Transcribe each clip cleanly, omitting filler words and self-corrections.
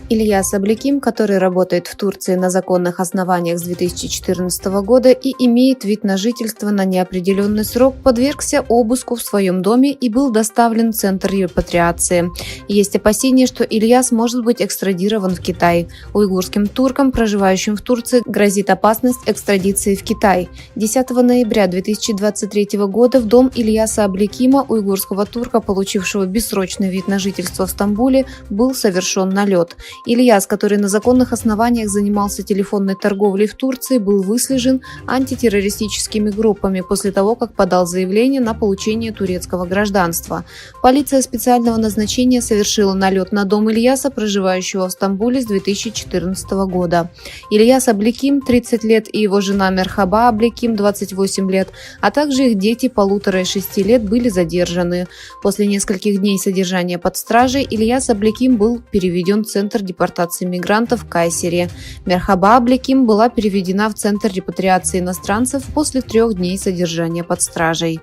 Ильяс Абликим, который работает в Турции на законных основаниях с 2014 года и имеет вид на жительство на неопределенный срок, подвергся обыску в своем доме и был доставлен в Центр репатриации. Есть опасения, что Ильяс может быть экстрадирован в Китай. Уйгурским туркам, проживающим в Турции, грозит опасность экстрадиции в Китай. 10 ноября 2023 года в дом Ильяса Абликима, уйгурского турка, получившего бессрочный вид на жительство в Стамбуле, был совершен налет. Ильяс, который на законных основаниях занимался телефонной торговлей в Турции, был выслежен антитеррористическими группами после того, как подал заявление на получение турецкого гражданства. Полиция специального назначения совершила налет на дом Ильяса, проживающего в Стамбуле с 2014 года. Ильяс Абликим, 30 лет, и его жена Мерхаба Абликим, 28 лет, а также их дети 1,5 и 6 лет были задержаны. После нескольких дней содержания под стражей Ильяс Абликим был переведен в Центр депортации мигрантов в Кайсере. Мерхаба Абликим была переведена в Центр репатриации иностранцев после 3 дней содержания под стражей.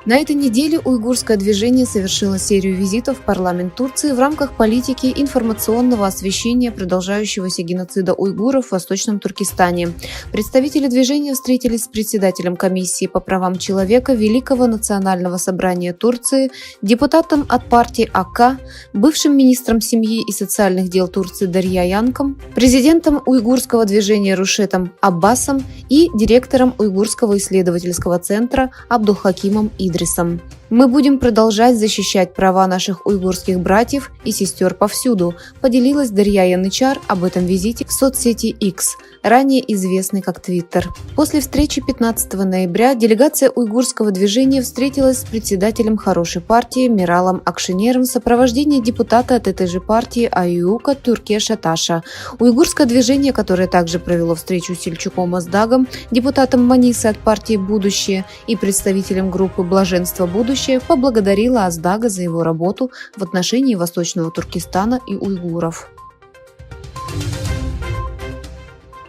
На этой неделе уйгурское движение совершило серию визитов в парламент Турции в рамках политики информационного освещения продолжающегося геноцида уйгуров в Восточном Туркестане. Представители движения встретились с председателем комиссии по правам человека Великого национального собрания Турции, депутатом от партии АК, бывшим министром семьи и социальных дел Турции Дарья Янком, президентом уйгурского движения Рушетом Аббасом и директором уйгурского исследовательского центра Абдулхакимом Идрисом. Мы будем продолжать защищать права наших уйгурских братьев и сестер повсюду, поделилась Дарья Янычар об этом визите в соцсети X, ранее известной как Twitter. После встречи 15 ноября делегация уйгурского движения встретилась с председателем хорошей партии Миралом Акшенером в сопровождении депутата от этой же партии Аюка Туркеша Таша. Уйгурское движение, которое также провело встречу с Сельчуком Аздагом, депутатом Манисы от партии «Будущее» и представителем группы «Блаженство будущее», поблагодарила Аздага за его работу в отношении Восточного Туркестана и уйгуров.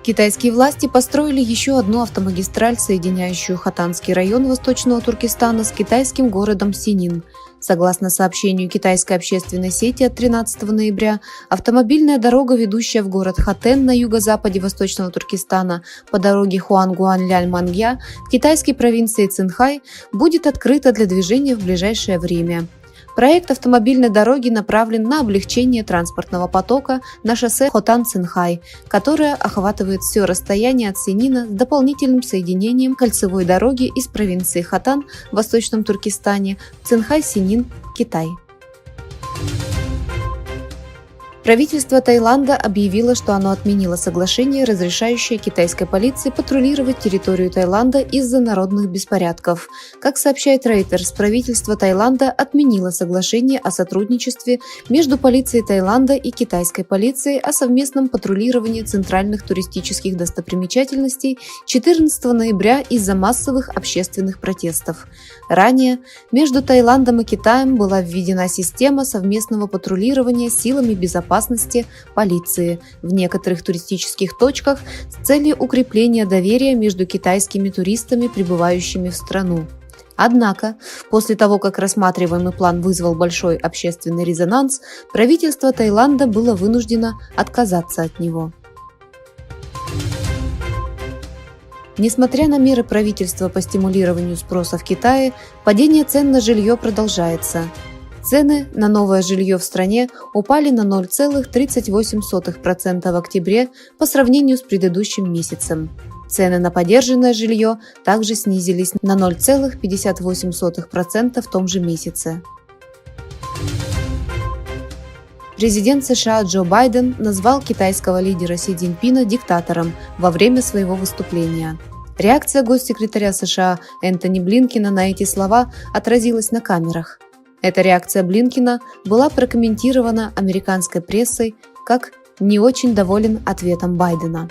Китайские власти построили еще одну автомагистраль, соединяющую Хотанский район Восточного Туркестана с китайским городом Синин. Согласно сообщению китайской общественной сети от 13 ноября, автомобильная дорога, ведущая в город Хотен на юго-западе Восточного Туркестана по дороге Хуангуань-Лянь-Мангя в китайской провинции Цинхай, будет открыта для движения в ближайшее время. Проект автомобильной дороги направлен на облегчение транспортного потока на шоссе Хотан-Цинхай, которое охватывает все расстояние от Синина с дополнительным соединением кольцевой дороги из провинции Хотан в Восточном Туркестане в Цинхай-Синин, Китай. Правительство Таиланда объявило, что оно отменило соглашение, разрешающее китайской полиции патрулировать территорию Таиланда из-за народных беспорядков. Как сообщает Reuters, правительство Таиланда отменило соглашение о сотрудничестве между полицией Таиланда и китайской полицией о совместном патрулировании центральных туристических достопримечательностей 14 ноября из-за массовых общественных протестов. Ранее между Таиландом и Китаем была введена система совместного патрулирования силами безопасности полиции в некоторых туристических точках с целью укрепления доверия между китайскими туристами, прибывающими в страну. Однако, после того, как рассматриваемый план вызвал большой общественный резонанс, правительство Таиланда было вынуждено отказаться от него. Несмотря на меры правительства по стимулированию спроса в Китае, падение цен на жилье продолжается. Цены на новое жилье в стране упали на 0,38% в октябре по сравнению с предыдущим месяцем. Цены на подержанное жилье также снизились на 0,58% в том же месяце. Президент США Джо Байден назвал китайского лидера Си Цзиньпина диктатором во время своего выступления. Реакция госсекретаря США Энтони Блинкена на эти слова отразилась на камерах. Эта реакция Блинкена была прокомментирована американской прессой как «не очень доволен ответом Байдена».